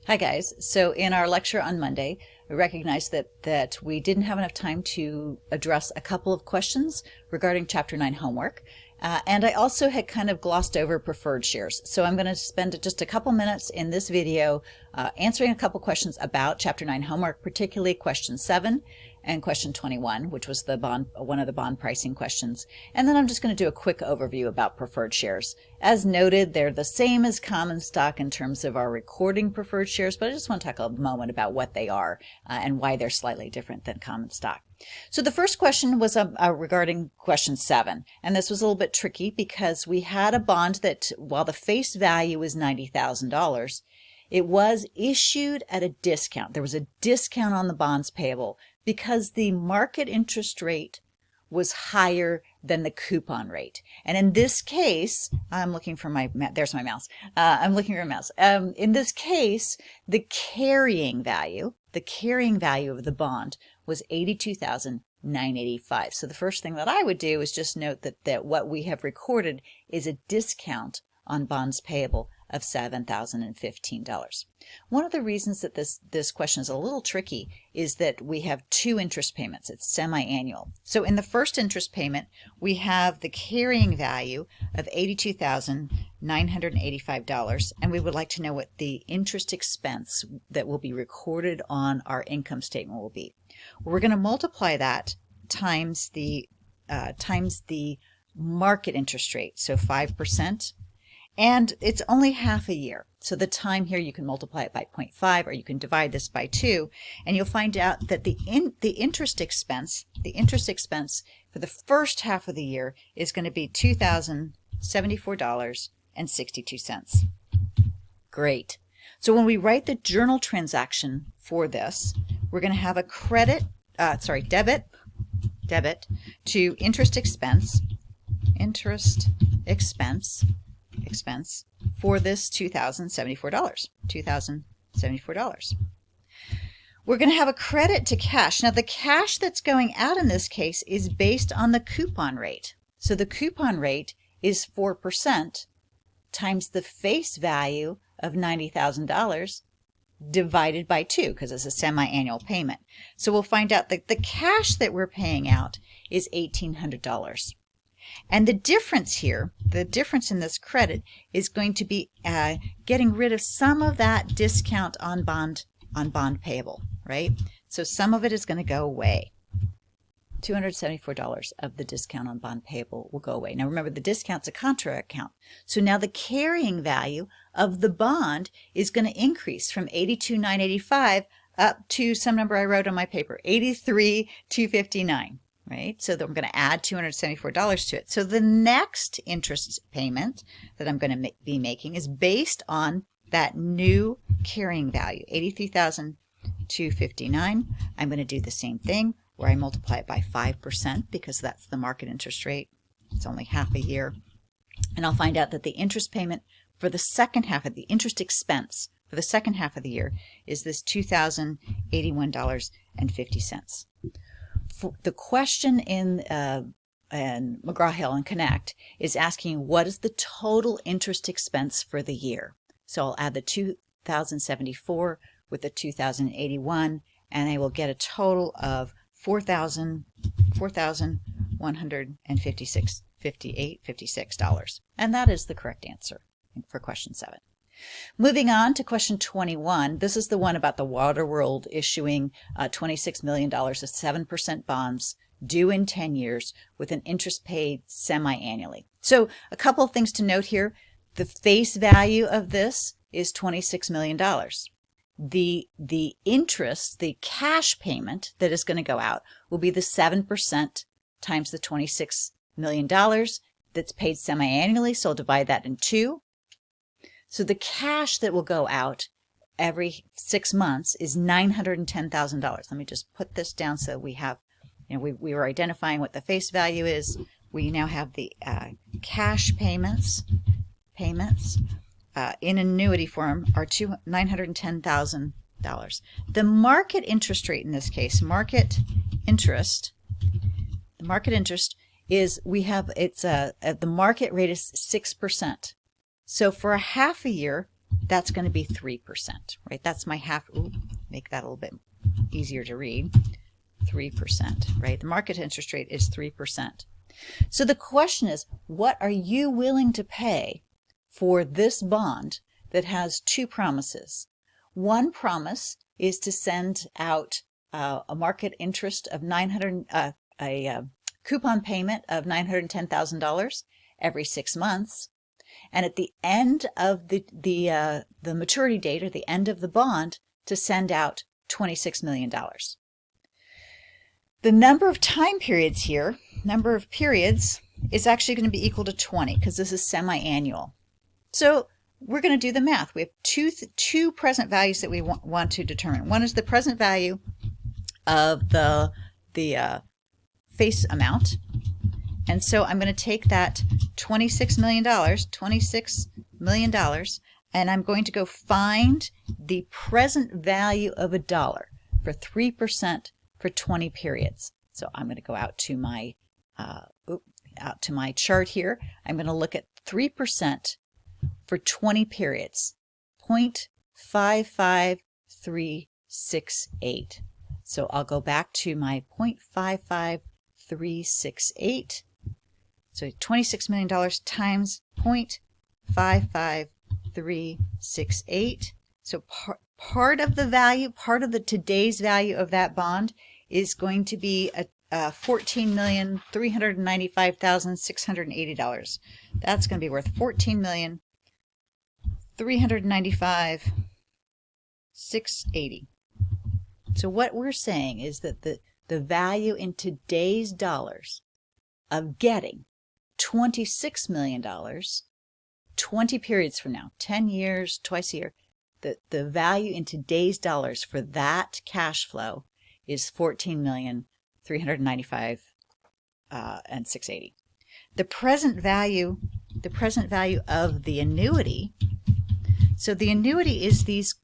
Hi guys. So in our lecture on Monday, we recognized that we didn't have enough time to address a couple of questions regarding Chapter 9 homework. And I also had kind of glossed over preferred shares. So I'm going to spend just a couple minutes in this video answering a couple questions about Chapter 9 homework, particularly question 7 and question 21, which was one of the bond pricing questions. And then I'm just going to do a quick overview about preferred shares. As noted, they're the same as common stock in terms of our recording preferred shares, but I just want to talk a moment about what they are and why they're slightly different than common stock. So the first question was regarding question 7, and this was a little bit tricky because we had a bond that, while the face value was $90,000, it was issued at a discount. There was a discount on the bonds payable because the market interest rate was higher than the coupon rate. And in this case, I'm looking for there's my mouse. I'm looking for a mouse. In this case, the carrying value of the bond was $82,985. So the first thing that I would do is just note that what we have recorded is a discount on bonds payable of $7,015. One of the reasons that this question is a little tricky is that we have two interest payments. It's semi-annual. So in the first interest payment, we have the carrying value of $82,985, and we would like to know what the interest expense that will be recorded on our income statement will be. We're going to multiply that times the market interest rate, so 5%. And it's only half a year. So the time here, you can multiply it by 0.5 or you can divide this by 2. And you'll find out that the interest expense for the first half of the year is going to be $2,074.62. Great. So when we write the journal transaction for this, we're going to have a debit to interest expense for this $2,074. We're going to have a credit to cash. Now the cash that's going out in this case is based on the coupon rate. So the coupon rate is 4% times the face value of $90,000 divided by 2, because it's a semi-annual payment. So we'll find out that the cash that we're paying out is $1,800. And the difference in this credit is going to be getting rid of some of that discount on bond payable, right? So some of it is going to go away. $274 of the discount on bond payable will go away. Now remember, the discount's a contra account. So now the carrying value of the bond is going to increase from $82,985 up to some number I wrote on my paper, $83,259. Right? So then we're going to add $274 to it. So the next interest payment that I'm going to be making is based on that new carrying value, $83,259. I'm going to do the same thing where I multiply it by 5% because that's the market interest rate. It's only half a year. And I'll find out that the interest payment for the second half of the interest expense for the second half of the year is this $2,081.50. The question in McGraw-Hill and Connect is asking what is the total interest expense for the year. So I'll add the 2,074 with the 2,081, and I will get a total of $4,156.56. And that is the correct answer for question 7. Moving on to question 21, this is the one about the Waterworld issuing $26 million of 7% bonds due in 10 years with an interest paid semi-annually. So a couple of things to note here. The face value of this is $26 million. The interest, the cash payment that is going to go out will be the 7% times the $26 million that's paid semi-annually. So I'll divide that in 2. So the cash that will go out every 6 months is $910,000. Let me just put this down so we have, we were identifying what the face value is. We now have the cash payments in annuity form are $910,000. The market interest rate in this case, the market interest is the market rate is 6%. So for a half a year, that's going to be 3%, right? That's my half. Ooh, make that a little bit easier to read. 3%, right? The market interest rate is 3%. So the question is, what are you willing to pay for this bond that has two promises? One promise is to send out a market interest of a coupon payment of $910,000 every 6 months, and at the end of the maturity date, or the end of the bond, to send out $26 million. The number of time periods here, number of periods, is actually going to be equal to 20 because this is semi-annual. So we're going to do the math. We have two present values that we want to determine. One is the present value of the face amount. And so I'm going to take that $26 million, and I'm going to go find the present value of $1 for 3% for 20 periods. So I'm going to go out to my chart here. I'm going to look at 3% for 20 periods, 0.55368. So I'll go back to my 0.55368. So $26 million times 0.55368. So part of the value, part of the today's value of that bond is going to be $14,395,680. That's going to be worth $14,395,680. So what we're saying is that the value in today's dollars of getting $26 million, 20 periods from now, 10 years, twice a year, the value in today's dollars for that cash flow is $14,395,680. The present value of the annuity. So the annuity is these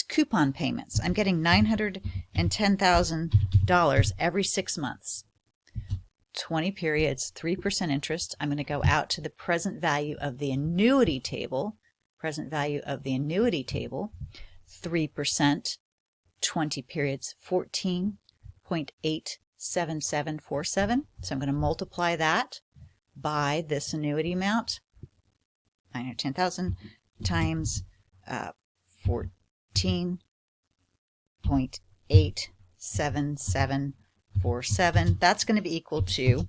coupon payments. I'm getting $910,000 every 6 months. 20 periods, 3% interest. I'm going to go out to the present value of the annuity table. Present value of the annuity table, 3%, 20 periods, 14.87747. So I'm going to multiply that by this annuity amount, 910,000 times 14.87747. That's going to be equal to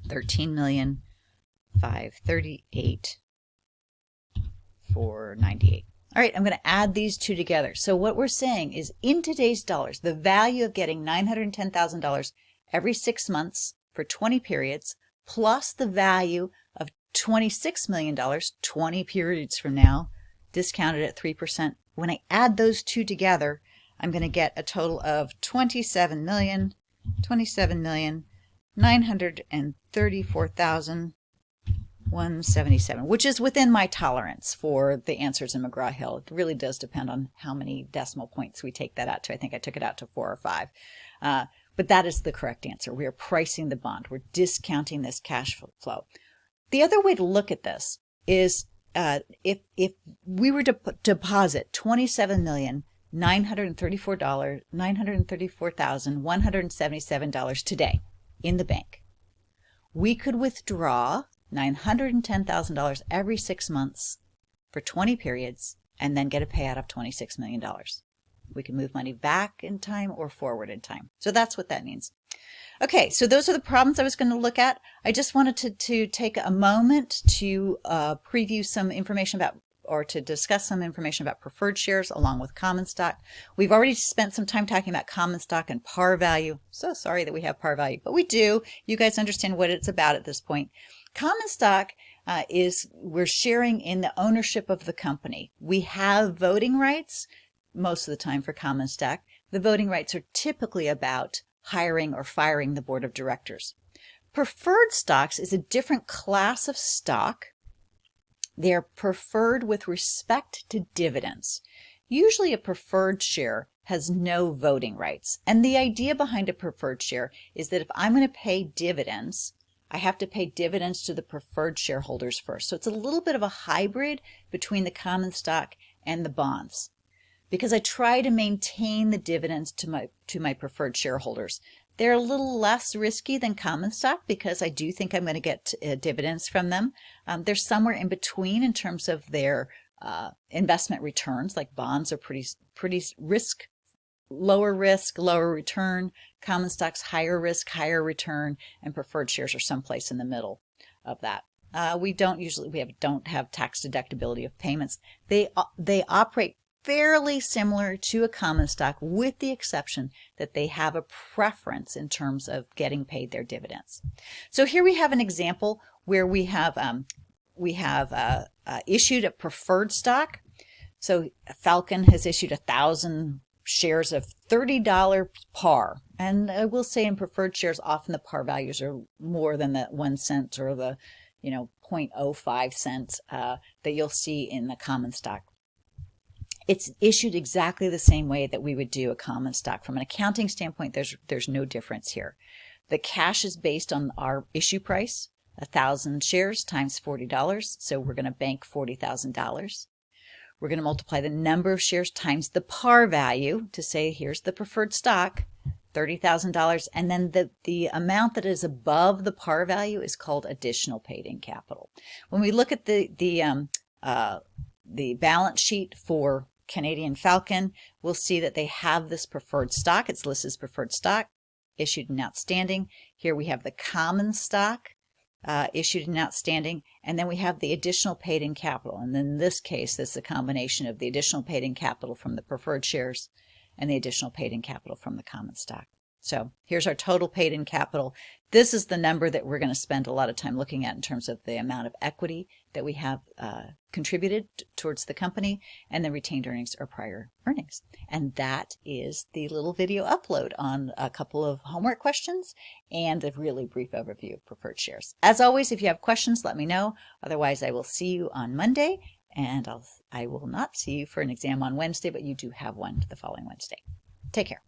$13,538,498. All right, I'm going to add these two together. So what we're saying is, in today's dollars, the value of getting $910,000 every 6 months for 20 periods, plus the value of $26 million 20 periods from now, discounted at 3%. When I add those two together, I'm going to get a total of $27,934,177, which is within my tolerance for the answers in McGraw-Hill. It really does depend on how many decimal points we take that out to. I think I took it out to 4 or 5. But that is the correct answer. We are pricing the bond. We're discounting this cash flow. The other way to look at this is if we were to deposit $27,934,177 today in the bank, we could withdraw $910,000 every 6 months for 20 periods and then get a payout of $26 million. We can move money back in time or forward in time. So that's what that means. Okay, so those are the problems I was going to look at. I just wanted to take a moment to preview some information about, or to discuss some information about preferred shares along with common stock. We've already spent some time talking about common stock and par value. So sorry that we have par value, but we do. You guys understand what it's about at this point. Common stock is we're sharing in the ownership of the company. We have voting rights most of the time for common stock. The voting rights are typically about hiring or firing the board of directors. Preferred stocks is a different class of stock. They're preferred with respect to dividends. Usually a preferred share has no voting rights. And the idea behind a preferred share is that if I'm going to pay dividends, I have to pay dividends to the preferred shareholders first. So it's a little bit of a hybrid between the common stock and the bonds, because I try to maintain the dividends to my preferred shareholders. They're a little less risky than common stock because I do think I'm going to get dividends from them. They're somewhere in between in terms of their investment returns. Like bonds are pretty lower risk, lower return. Common stocks, higher risk, higher return, and preferred shares are someplace in the middle of that. We don't have tax deductibility of payments. They operate fairly similar to a common stock, with the exception that they have a preference in terms of getting paid their dividends. So here we have an example where we have issued a preferred stock. So Falcon has issued 1,000 shares of $30 par, and I will say in preferred shares often the par values are more than the 1 cent or the 0.05 cents that you'll see in the common stock. It's issued exactly the same way that we would do a common stock. From an accounting standpoint, there's no difference here. The cash is based on our issue price, 1,000 shares times $40. So we're going to bank $40,000. We're going to multiply the number of shares times the par value to say, here's the preferred stock, $30,000. And then the amount that is above the par value is called additional paid-in capital. When we look at the balance sheet for Canadian Falcon, we'll see that they have this preferred stock. It's listed as preferred stock, issued and outstanding. Here we have the common stock, issued and outstanding, and then we have the additional paid-in capital. And in this case, this is a combination of the additional paid-in capital from the preferred shares and the additional paid-in capital from the common stock. So here's our total paid-in capital. This is the number that we're going to spend a lot of time looking at in terms of the amount of equity that we have contributed towards the company, and the retained earnings or prior earnings. And that is the little video upload on a couple of homework questions and a really brief overview of preferred shares. As always, if you have questions, let me know. Otherwise, I will see you on Monday, and I will not see you for an exam on Wednesday, but you do have one the following Wednesday. Take care.